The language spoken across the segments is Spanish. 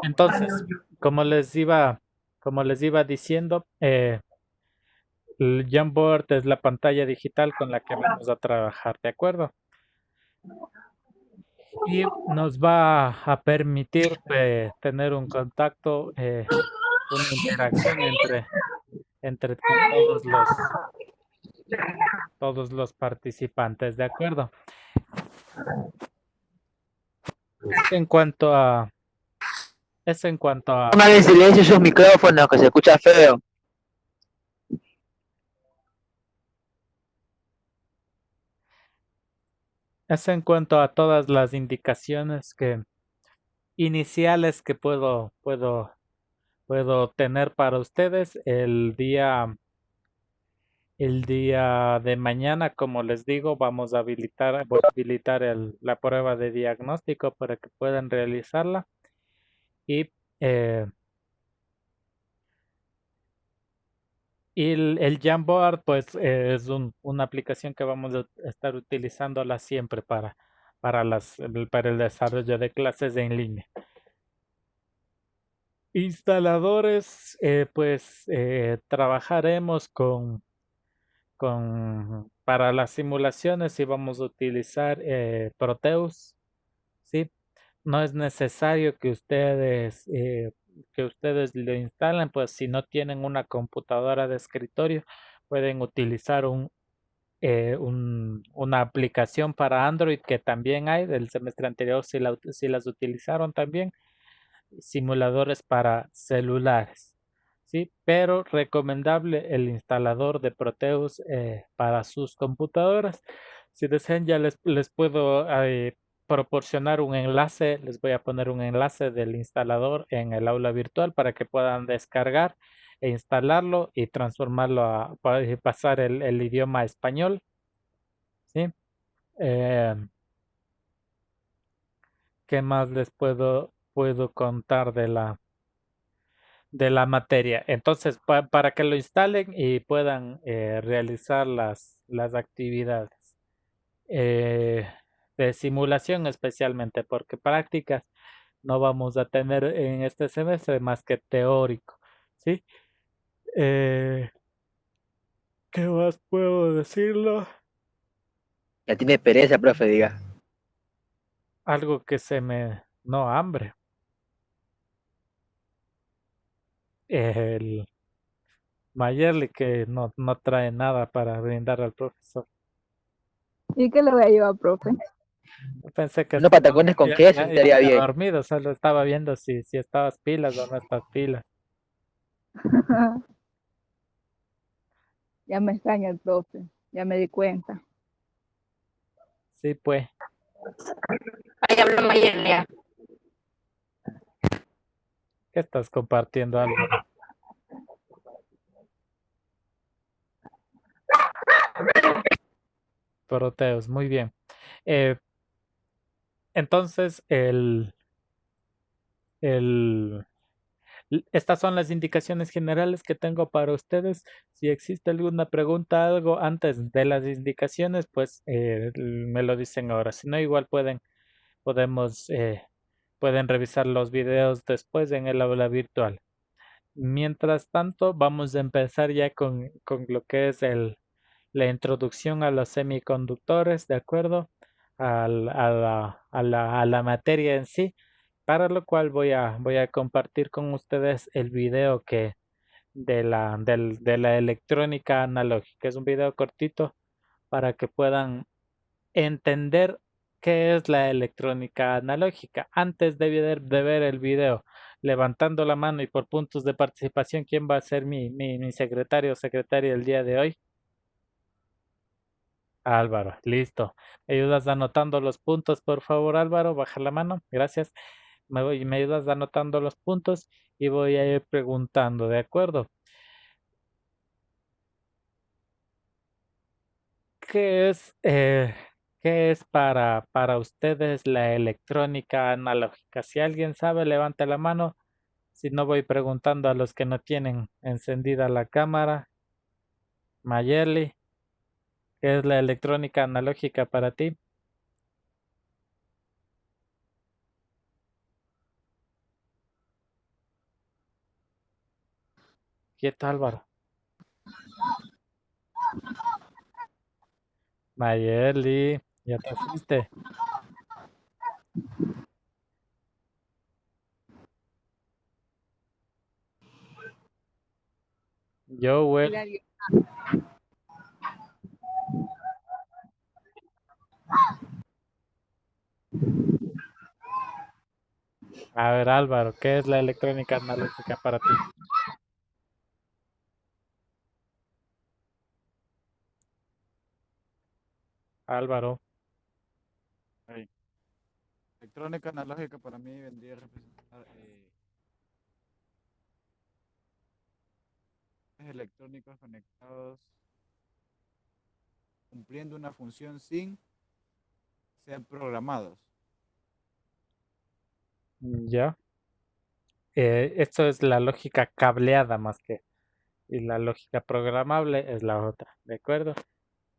Entonces, como les iba, como les iba diciendo, el Jamboard es la pantalla digital con la que vamos a trabajar, ¿de acuerdo? Y nos va a permitir tener un contacto, una interacción entre todos los participantes, ¿de acuerdo? Eso en cuanto a, eso en cuanto a, Pongan en silencio sus micrófonos, que se escucha feo. eso en cuanto a todas las indicaciones iniciales que puedo tener para ustedes el día de mañana. Como les digo, voy a habilitar la prueba de diagnóstico para que puedan realizarla. Y, eh, y el Jamboard, pues, es una aplicación que vamos a estar utilizándola siempre para el desarrollo de clases en línea. Instaladores, pues trabajaremos para las simulaciones y vamos a utilizar Proteus, ¿sí? No es necesario que ustedes lo instalen, pues si no tienen una computadora de escritorio, pueden utilizar una aplicación para Android que también hay, del semestre anterior si las utilizaron también, simuladores para celulares, ¿sí? Pero recomendable el instalador de Proteus para sus computadoras. Si desean, ya les puedo proporcionar un enlace, les voy a poner un enlace del instalador en el aula virtual para que puedan descargar e instalarlo y transformarlo para pasar el idioma español, ¿sí? Eh, ¿Qué más les puedo contar de la materia? Entonces, para que lo instalen y puedan realizar las actividades eh, de simulación especialmente, porque prácticas no vamos a tener en este semestre más que teórico, ¿sí? Eh, ¿Qué más puedo decirlo? Ya tiene pereza, profe, diga. Algo que no, hambre. El Mayerly que no trae nada para brindar al profesor. ¿Y qué le voy a llevar, profe? Pensé que Unos patacones con queso ya estaría se ha bien. dormido, solo estaba viendo si estabas pilas o no estás pilas. Ya me extraña el profe, ya me di cuenta. Sí, pues, Ahí habló Mayelia. ¿qué estás compartiendo, Álvaro? Proteos, muy bien. Eh, entonces, el, estas son las indicaciones generales que tengo para ustedes. Si existe alguna pregunta, algo antes de las indicaciones, pues me lo dicen ahora. Si no, igual podemos, pueden revisar los videos después en el aula virtual. Mientras tanto, vamos a empezar ya con lo que es la introducción a los semiconductores, ¿de acuerdo? A la materia en sí, para lo cual voy a compartir con ustedes el video de la electrónica analógica. Es un video cortito para que puedan entender qué es la electrónica analógica. Antes de ver el video, levantando la mano y por puntos de participación, ¿quién va a ser mi secretario o secretaria el día de hoy? Álvaro, listo. ¿Me ayudas anotando los puntos, por favor, Álvaro? Baja la mano, gracias. Me ayudas anotando los puntos y voy a ir preguntando, ¿de acuerdo? ¿Qué es, eh, qué es para ustedes la electrónica analógica? Si alguien sabe, levante la mano. Si no, voy preguntando a los que no tienen encendida la cámara. Mayerly, ¿qué es la electrónica analógica para ti? Quieto, Álvaro. Mayeli, ya te fuiste. Joel, Hilario. a ver, Álvaro, ¿qué es la electrónica analógica para ti? Álvaro, Ahí. Electrónica analógica para mí vendría a representar electrónicos conectados cumpliendo una función sin ser programados. ya. Esto es la lógica cableada más que, y la lógica programable es la otra, ¿de acuerdo?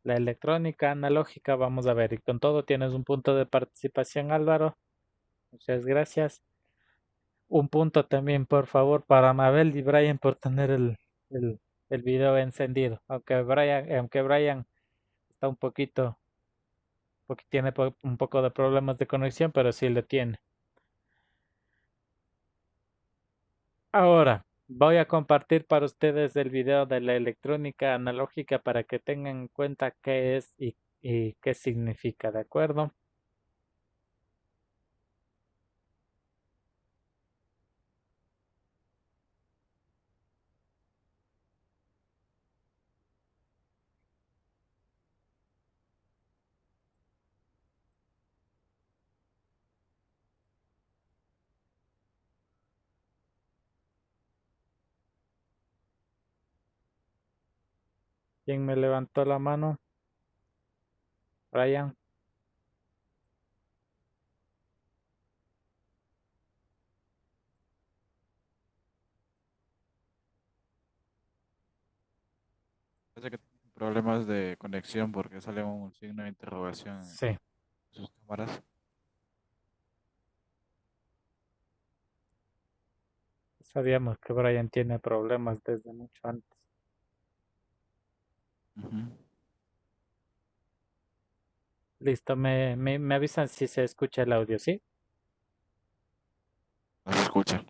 La electrónica analógica, vamos a ver, y con todo tienes un punto de participación, Álvaro. Muchas gracias. Un punto también, por favor, para Mabel y Brian por tener el, el video encendido. Aunque Brian está un poquito, porque tiene un poco de problemas de conexión, pero sí lo tiene. Ahora, voy a compartir para ustedes el video de la electrónica analógica para que tengan en cuenta qué es y qué significa, ¿de acuerdo? ¿Quién me levantó la mano? Brian. Parece que tienen problemas de conexión porque sale un signo de interrogación en Sí, sus cámaras. sabíamos que Brian tiene problemas desde mucho antes. Ujú. Listo, me avisan si se escucha el audio, ¿sí? No se escucha.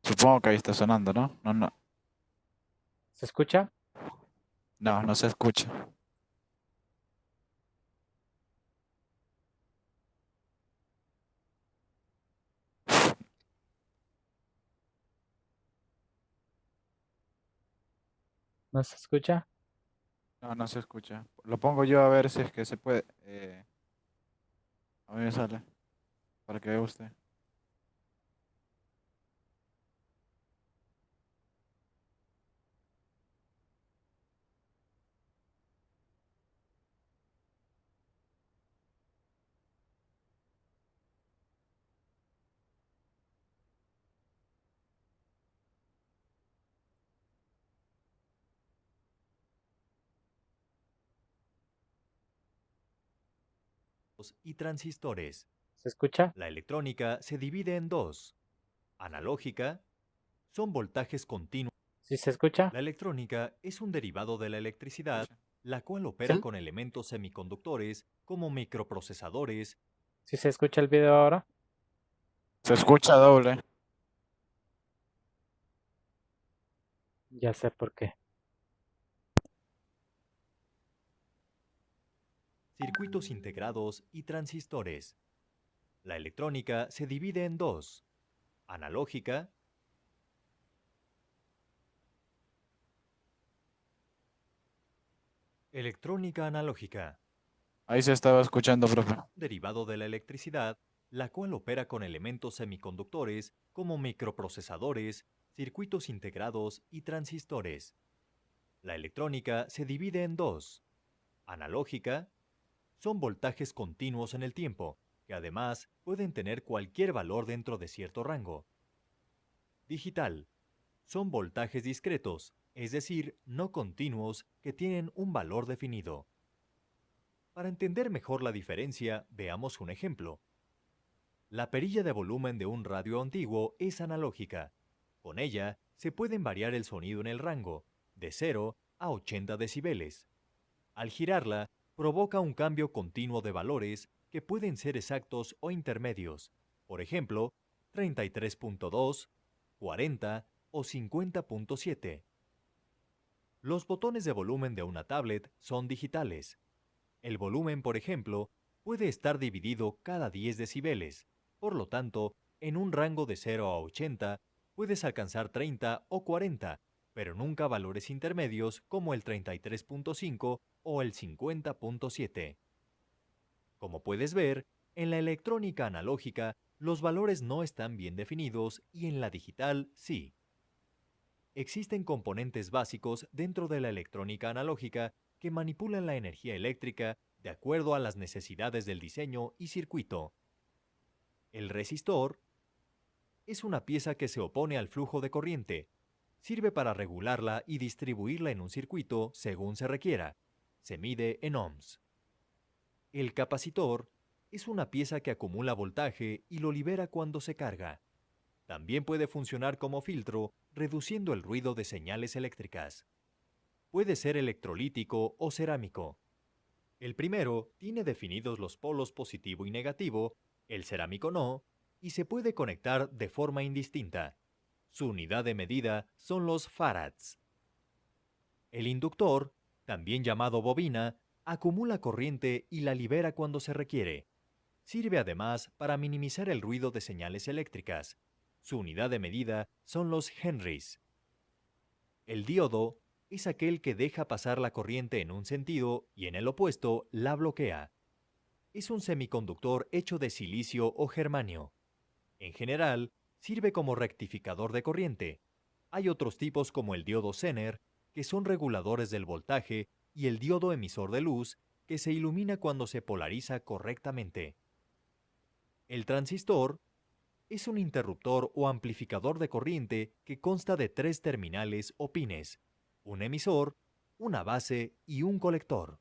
Supongo que ahí está sonando, ¿no? No, no. ¿Se escucha? No, no se escucha. ¿No se escucha? No, no se escucha. Lo pongo yo a ver si es que se puede. A mí me sale. Para que vea usted. Y transistores. ¿Se escucha? La electrónica se divide en dos. Analógica son voltajes continuos. ¿Sí se escucha? La electrónica es un derivado de la electricidad, Escucha. la cual opera ¿Sí? con elementos semiconductores como microprocesadores. ¿Sí se escucha el video ahora? Se escucha doble. Ya sé por qué. Circuitos integrados y transistores. La electrónica se divide en dos. Analógica. Electrónica analógica. Ahí se estaba escuchando, profe. Derivado de la electricidad, la cual opera con elementos semiconductores como microprocesadores, circuitos integrados y transistores. La electrónica se divide en dos. Analógica son voltajes continuos en el tiempo, que además pueden tener cualquier valor dentro de cierto rango. Digital son voltajes discretos, es decir, no continuos, que tienen un valor definido. Para entender mejor la diferencia, veamos un ejemplo. La perilla de volumen de un radio antiguo es analógica. Con ella se pueden variar el sonido en el rango, de 0 a 80 decibeles. Al girarla, provoca un cambio continuo de valores que pueden ser exactos o intermedios, por ejemplo, 33.2, 40 o 50.7. Los botones de volumen de una tablet son digitales. El volumen, por ejemplo, puede estar dividido cada 10 decibeles. Por lo tanto, en un rango de 0 a 80, puedes alcanzar 30 o 40, pero nunca valores intermedios como el 33.5 o el 50.7. Como puedes ver, en la electrónica analógica, los valores no están bien definidos y en la digital sí. Existen componentes básicos dentro de la electrónica analógica que manipulan la energía eléctrica de acuerdo a las necesidades del diseño y circuito. El resistor es una pieza que se opone al flujo de corriente. Sirve para regularla y distribuirla en un circuito según se requiera. Se mide en ohms. El capacitor es una pieza que acumula voltaje y lo libera cuando se carga. También puede funcionar como filtro, reduciendo el ruido de señales eléctricas. Puede ser electrolítico o cerámico. El primero tiene definidos los polos positivo y negativo, el cerámico no, y se puede conectar de forma indistinta. Su unidad de medida son los farads. El inductor, también llamado bobina, acumula corriente y la libera cuando se requiere. Sirve además para minimizar el ruido de señales eléctricas. Su unidad de medida son los henrys. El diodo es aquel que deja pasar la corriente en un sentido y en el opuesto la bloquea. Es un semiconductor hecho de silicio o germanio. En general, sirve como rectificador de corriente. Hay otros tipos como el diodo Zener, que son reguladores del voltaje, y el diodo emisor de luz, que se ilumina cuando se polariza correctamente. El transistor es un interruptor o amplificador de corriente que consta de 3 terminales o pines, un emisor, una base y un colector.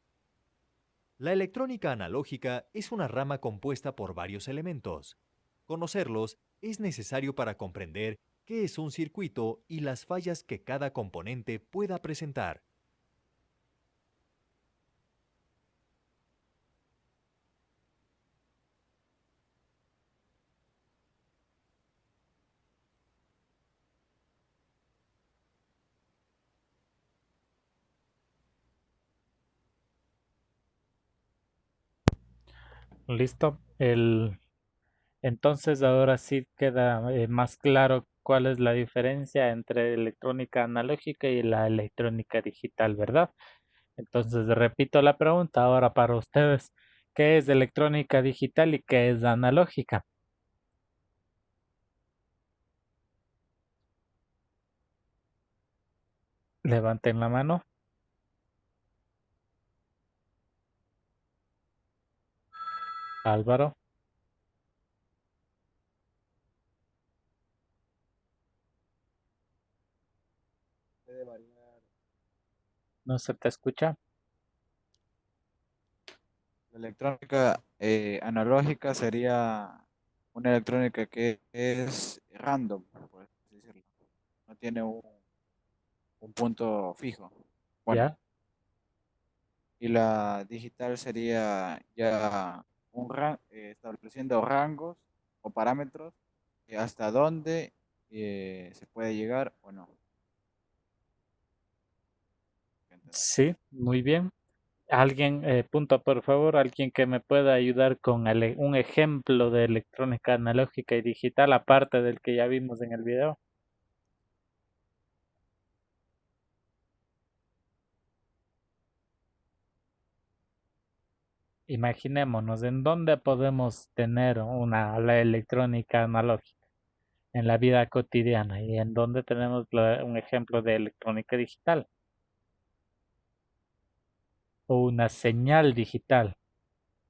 La electrónica analógica es una rama compuesta por varios elementos. Conocerlos es necesario para comprender qué es un circuito y las fallas que cada componente pueda presentar. Listo. Entonces ahora sí queda más claro cuál es la diferencia entre electrónica analógica y la electrónica digital, ¿verdad? Entonces repito la pregunta ahora para ustedes. ¿Qué es electrónica digital y qué es analógica? Levanten la mano. Álvaro, Puede variar. ¿no se te escucha? La electrónica analógica sería una electrónica que es random, por así decirlo. No tiene un punto fijo. Bueno, ¿Ya? y la digital sería ya estableciendo rangos o parámetros hasta dónde se puede llegar o no. Sí, muy bien. Alguien, punto por favor, alguien que me pueda ayudar con un ejemplo de electrónica analógica y digital, aparte del que ya vimos en el video. Imaginémonos en dónde podemos tener la electrónica analógica en la vida cotidiana y en dónde tenemos un ejemplo de electrónica digital o una señal digital,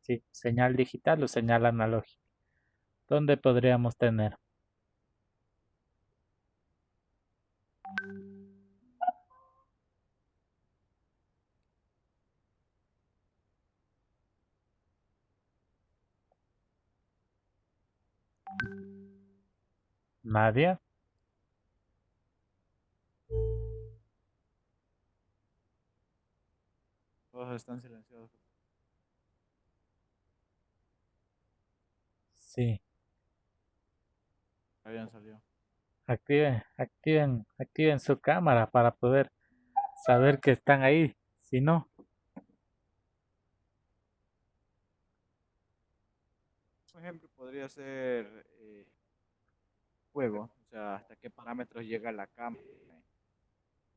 ¿sí? Señal digital o señal analógica. ¿Dónde podríamos tener? Nadie. Todos están silenciosos. Sí. Habían salido. Activen su cámara para poder saber que están ahí. Si no, Un ejemplo podría ser fuego. O sea, hasta qué parámetros llega la cámara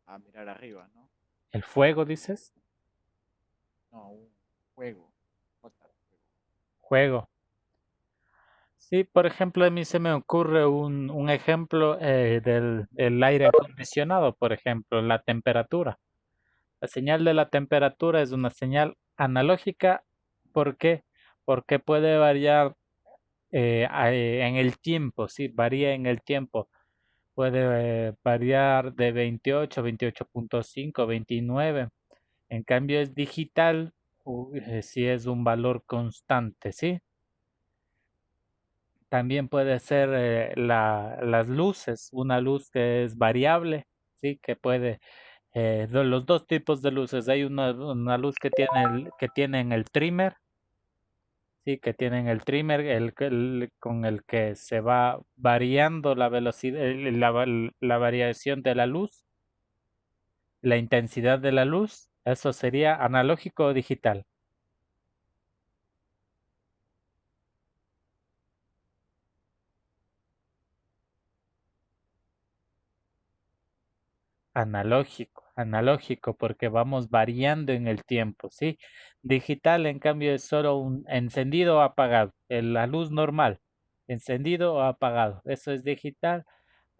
a mirar arriba, ¿no? el fuego, dices. No, un juego. J, juego. Juego. Sí, por ejemplo, a mí se me ocurre un ejemplo del aire acondicionado, por ejemplo, la temperatura. La señal de la temperatura es una señal analógica. ¿Por qué? Porque puede variar en el tiempo, sí, varía en el tiempo. Puede variar de 28, 28.5, 29. En cambio es digital, si es un valor constante, ¿sí? También puede ser las luces, una luz que es variable, ¿sí? Que puede, los dos tipos de luces. Hay una luz que tienen el trimmer, ¿sí? Que tienen el trimmer, con el que se va variando la velocidad, la variación de la luz, la intensidad de la luz. Eso sería analógico o digital. Analógico, porque vamos variando en el tiempo, ¿sí? Digital, en cambio, es solo un encendido o apagado, la luz normal, encendido o apagado, eso es digital.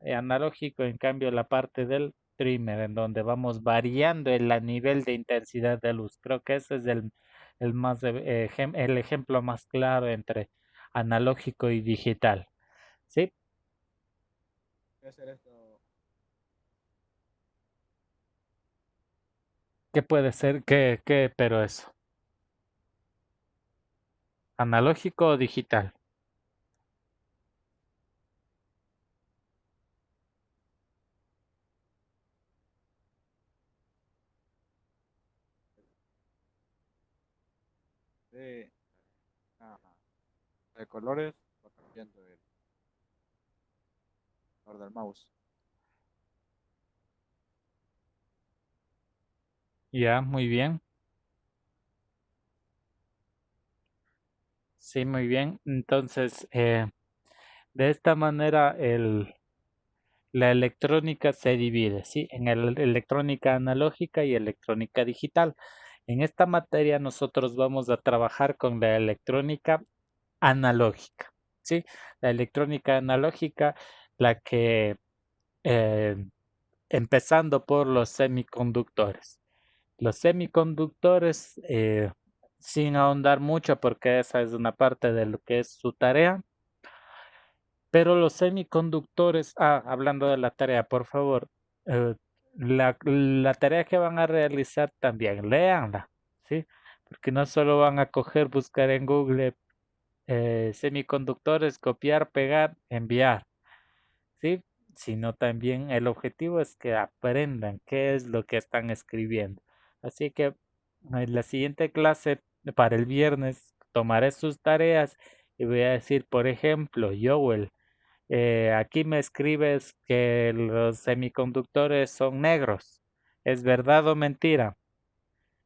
Analógico, en cambio, la parte del trimmer, en donde vamos variando el nivel de intensidad de luz. Creo que ese es el ejemplo más claro entre analógico y digital, ¿sí? Voy a hacer esto. ¿Qué puede ser? Pero eso? ¿Analógico o digital? De, ajá, de colores va cambiando el color del mouse. Ya, muy bien. Sí, muy bien. Entonces, de esta manera la electrónica se divide, ¿sí? En electrónica analógica y electrónica digital. En esta materia nosotros vamos a trabajar con la electrónica analógica, ¿sí? La electrónica analógica, la que, eh, empezando por los semiconductores. Los semiconductores, sin ahondar mucho, porque esa es una parte de lo que es su tarea, pero los semiconductores, hablando de la tarea, por favor, eh, la tarea que van a realizar también, léanla, ¿sí? Porque no solo van a coger, buscar en Google semiconductores, copiar, pegar, enviar, ¿sí? Sino también el objetivo es que aprendan qué es lo que están escribiendo. Así que en la siguiente clase, para el viernes, tomaré sus tareas y voy a decir, por ejemplo, Joel, aquí me escribes que los semiconductores son negros. ¿Es verdad o mentira?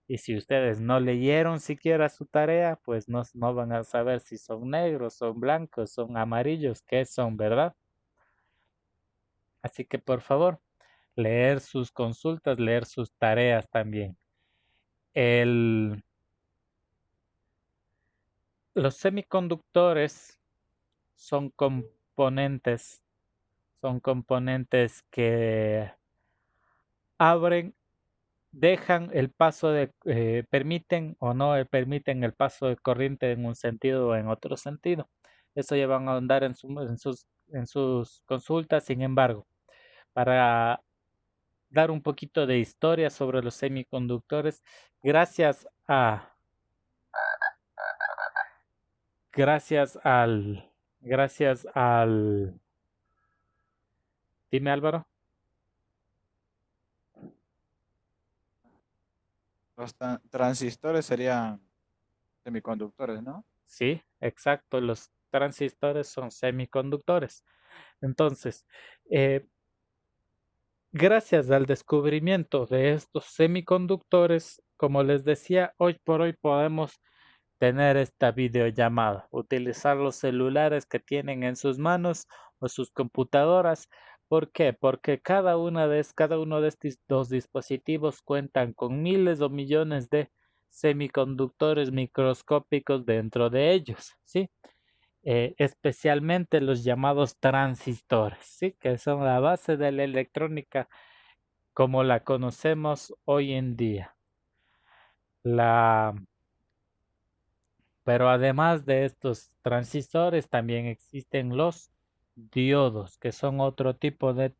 Y si ustedes no leyeron siquiera su tarea, pues no van a saber si son negros, son blancos, son amarillos, qué son, ¿verdad? Así que por favor, leer sus consultas, leer sus tareas también. El, los semiconductores son son componentes que abren, dejan el paso permiten o no permiten el paso de corriente en un sentido o en otro sentido. Eso ya van a ahondar en sus consultas. Sin embargo, para dar un poquito de historia sobre los semiconductores, gracias a, gracias al, gracias al Dime, Álvaro. Los transistores serían semiconductores, ¿no? Sí, exacto. Los transistores son semiconductores. Entonces, eh, gracias al descubrimiento de estos semiconductores, como les decía, hoy por hoy podemos tener esta videollamada, utilizar los celulares que tienen en sus manos o sus computadoras. ¿Por qué? Porque cada uno de estos dos dispositivos cuentan con miles o millones de semiconductores microscópicos dentro de ellos, ¿sí? Especialmente los llamados transistores, ¿sí? Que son la base de la electrónica como la conocemos hoy en día. Pero además de estos transistores, también existen los diodos, que son otro tipo de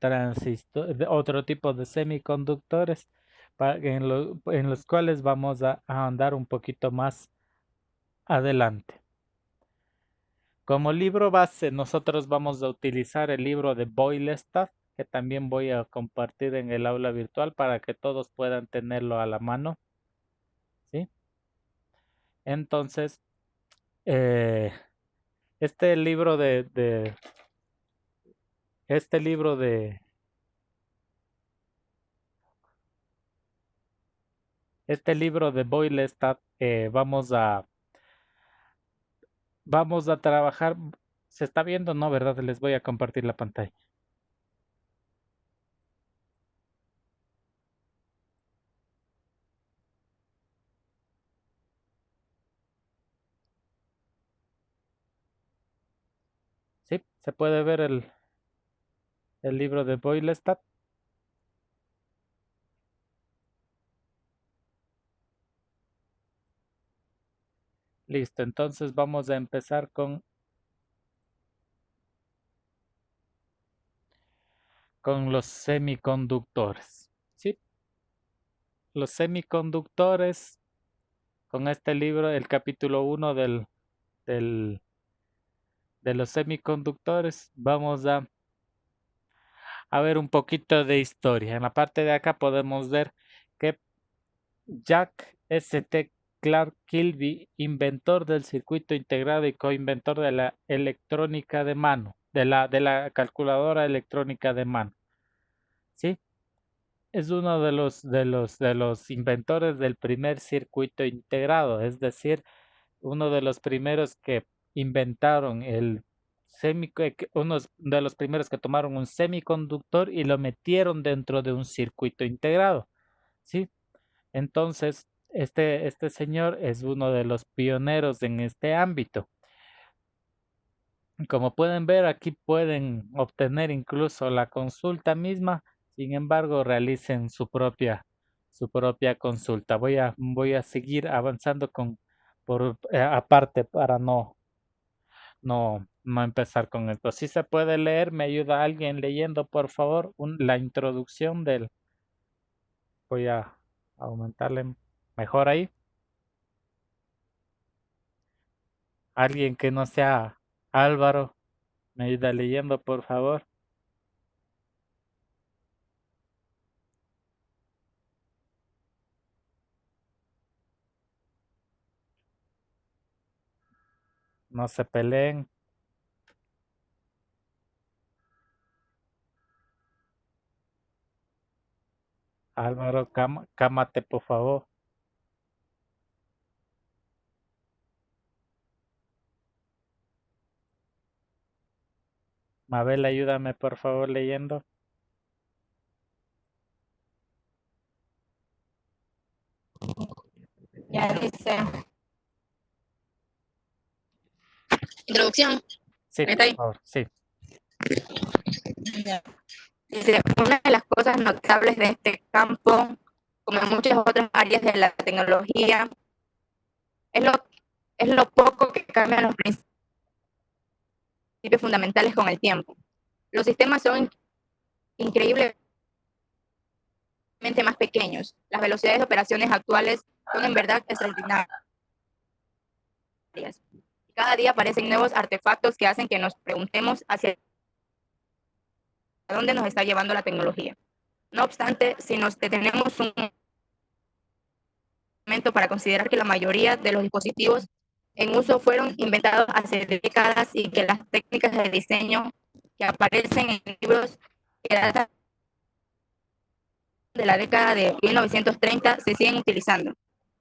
otro tipo de semiconductores en los cuales vamos a andar un poquito más adelante. Como libro base, nosotros vamos a utilizar el libro de Boylestad, que también voy a compartir en el aula virtual para que todos puedan tenerlo a la mano, ¿sí? Entonces, eh, este libro este libro de este libro de Boylestad, vamos a trabajar. ¿Se está viendo? No, ¿verdad? Les voy a compartir la pantalla. Sí, se puede ver el libro de Boylestad. Listo, entonces vamos a empezar con los semiconductores. ¿Sí? Los semiconductores, con este libro, el capítulo 1 de los semiconductores, vamos a ver un poquito de historia. En la parte de acá podemos ver que Jack St. Clark Kilby, inventor del circuito integrado y coinventor de la electrónica de mano, de la calculadora electrónica de mano. ¿Sí? Es uno de los inventores del primer circuito integrado, es decir, uno de los primeros que inventaron unos de los primeros que tomaron un semiconductor y lo metieron dentro de un circuito integrado, ¿sí? Entonces, este señor es uno de los pioneros en este ámbito. Como pueden ver, aquí pueden obtener incluso la consulta misma. Sin embargo, realicen su propia consulta. Voy a seguir avanzando aparte para no empezar con esto. Si se puede leer, me ayuda alguien leyendo, por favor, la introducción voy a aumentarle mejor ahí. Alguien que no sea Álvaro, me ayuda leyendo, por favor. No se peleen. Álvaro, cámate, por favor. Mabel, ayúdame, por favor, leyendo. Ya dice. Introducción. Sí, ¿Está por ahí? favor, sí. Ya. Dice, una de las cosas notables de este campo, como en muchas otras áreas de la tecnología, es lo poco que cambian los principios fundamentales con el tiempo. Los sistemas son increíblemente más pequeños. Las velocidades de operaciones actuales son en verdad extraordinarias. Cada día aparecen nuevos artefactos que hacen que nos preguntemos hacia dónde nos está llevando la tecnología. No obstante, si nos detenemos un momento para considerar que la mayoría de los dispositivos en uso fueron inventados hace décadas y que las técnicas de diseño que aparecen en libros que datan de la década de 1930 se siguen utilizando.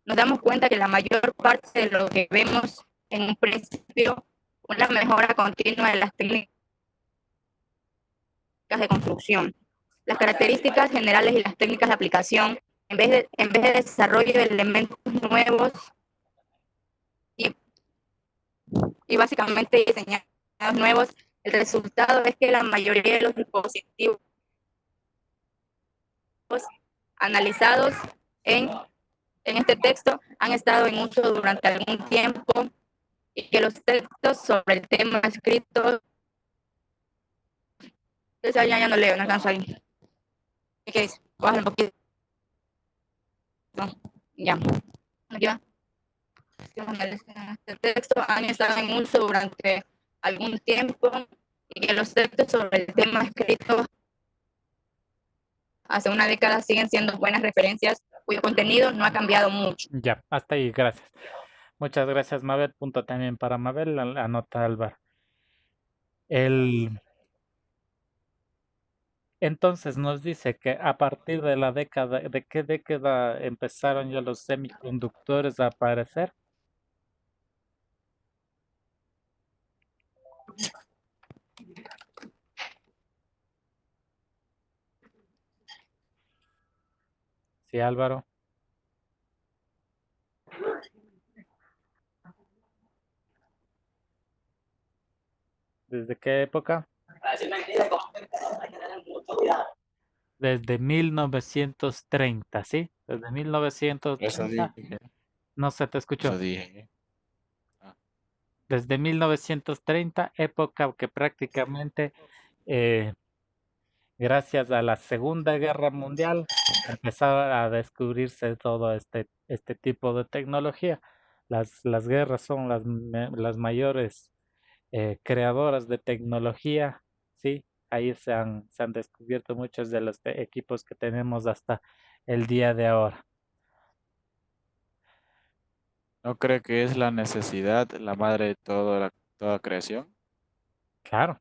Nos damos cuenta que la mayor parte de lo que vemos en un principio, una mejora continua de las técnicas de construcción, las características generales y las técnicas de aplicación, en vez de desarrollo de elementos nuevos y básicamente diseñados nuevos, el resultado es que la mayoría de los dispositivos analizados en este texto han estado en uso durante algún tiempo y que los textos sobre el tema escritos, ya no leo, no alcanzo ahí. ¿Qué dice? Bájale un poquito. No, ya. Aquí va. Este texto han estado en uso durante algún tiempo y que los textos sobre el tema escritos hace una década siguen siendo buenas referencias cuyo contenido no ha cambiado mucho. Ya, hasta ahí, gracias. Muchas gracias, Mabel. Punto también para Mabel, anota Álvaro. Entonces nos dice que a partir de la década, ¿de qué década empezaron ya los semiconductores a aparecer? Sí, Álvaro. ¿Desde qué época? Desde 1930, ¿sí? Desde Eso 1930. dije. No se te escuchó. Eso dije. Desde 1930, época que prácticamente, gracias a la Segunda Guerra Mundial, empezaba a descubrirse todo este tipo de tecnología. Las guerras son las mayores creadoras de tecnología, ¿sí? Ahí se han descubierto muchos de los equipos que tenemos hasta el día de ahora. ¿No cree que es la necesidad la madre de toda creación? Claro,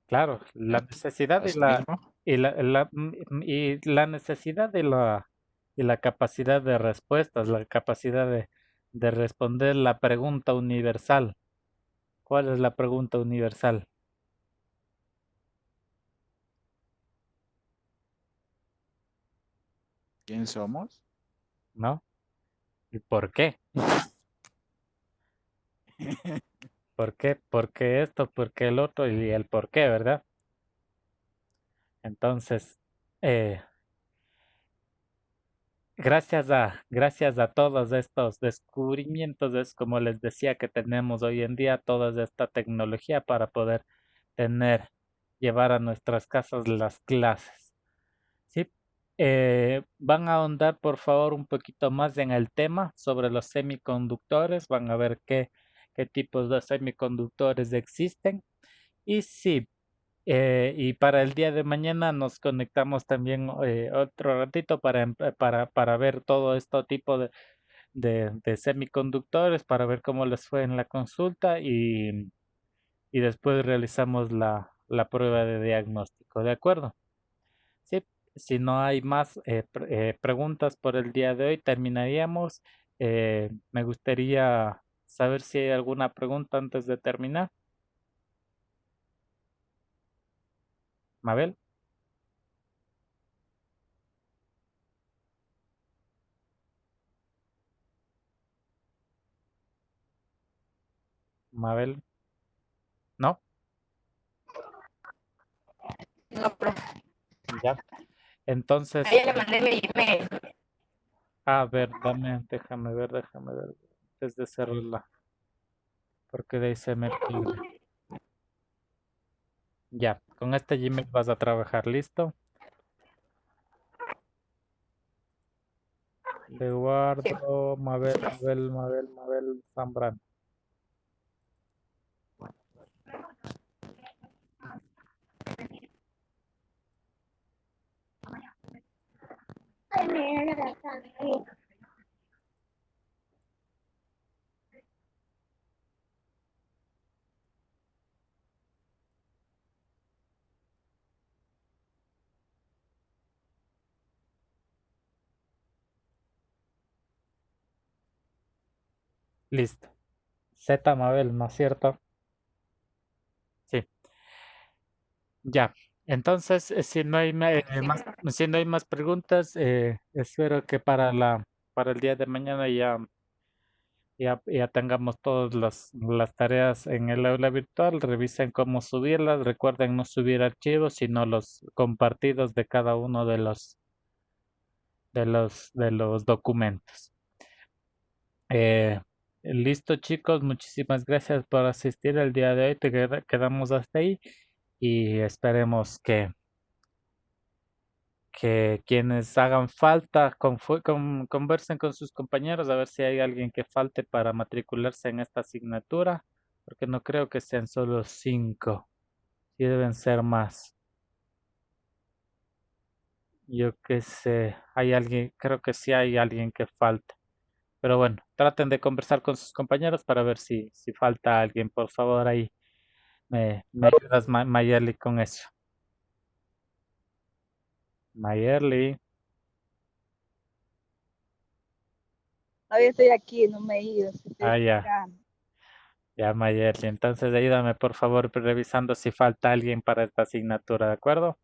claro, la necesidad Así mismo. y la necesidad y la capacidad de respuestas, la capacidad de responder la pregunta universal. ¿Cuál es la pregunta universal? ¿Quién somos? ¿No? ¿Y por qué? ¿Por qué? ¿Por qué esto? ¿Por qué el otro? Y el por qué, ¿verdad? Entonces, eh, gracias a todos estos descubrimientos, es como les decía que tenemos hoy en día toda esta tecnología para poder llevar a nuestras casas las clases. ¿Sí? Van a ahondar, por favor, un poquito más en el tema sobre los semiconductores, van a ver qué tipos de semiconductores existen. Y sí, y para el día de mañana nos conectamos también otro ratito para ver todo este tipo de semiconductores, para ver cómo les fue en la consulta y después realizamos la prueba de diagnóstico, ¿de acuerdo? Sí, si no hay más preguntas por el día de hoy, terminaríamos. Me gustaría saber si hay alguna pregunta antes de terminar. Mabel. Mabel. ¿No? No, profe. Ya. Entonces, A ella le mandé mi email. a ver, déjame ver, antes de cerrarla, porque de ahí se me pierde. Ya, con este Gmail vas a trabajar, ¿listo? Le guardo Mabel Zambrano. Listo. Z, Mabel, ¿no es cierto? Sí. Ya. Entonces, si no hay si no hay más preguntas, espero que para el día de mañana ya tengamos todas las tareas en el aula virtual. Revisen cómo subirlas. Recuerden no subir archivos, sino los compartidos de cada uno de los documentos. Listo, chicos. Muchísimas gracias por asistir el día de hoy. Quedamos hasta ahí y esperemos que quienes hagan falta conversen con sus compañeros a ver si hay alguien que falte para matricularse en esta asignatura, porque no creo que sean solo 5, sí deben ser más. Yo qué sé, creo que sí hay alguien que falta. Pero bueno, traten de conversar con sus compañeros para ver si falta alguien. Por favor, ahí me ayudas, Mayerly, con eso. Mayerly. Todavía estoy aquí, no me he ido. Estoy Ya. explicando. Ya, Mayerly. Entonces ayúdame, por favor, revisando si falta alguien para esta asignatura, ¿de acuerdo?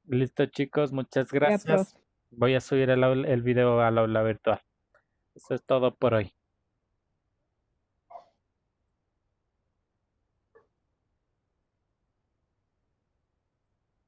Listo, chicos, muchas Ya, gracias. profe. Voy a subir el video al aula virtual. Eso es todo por hoy.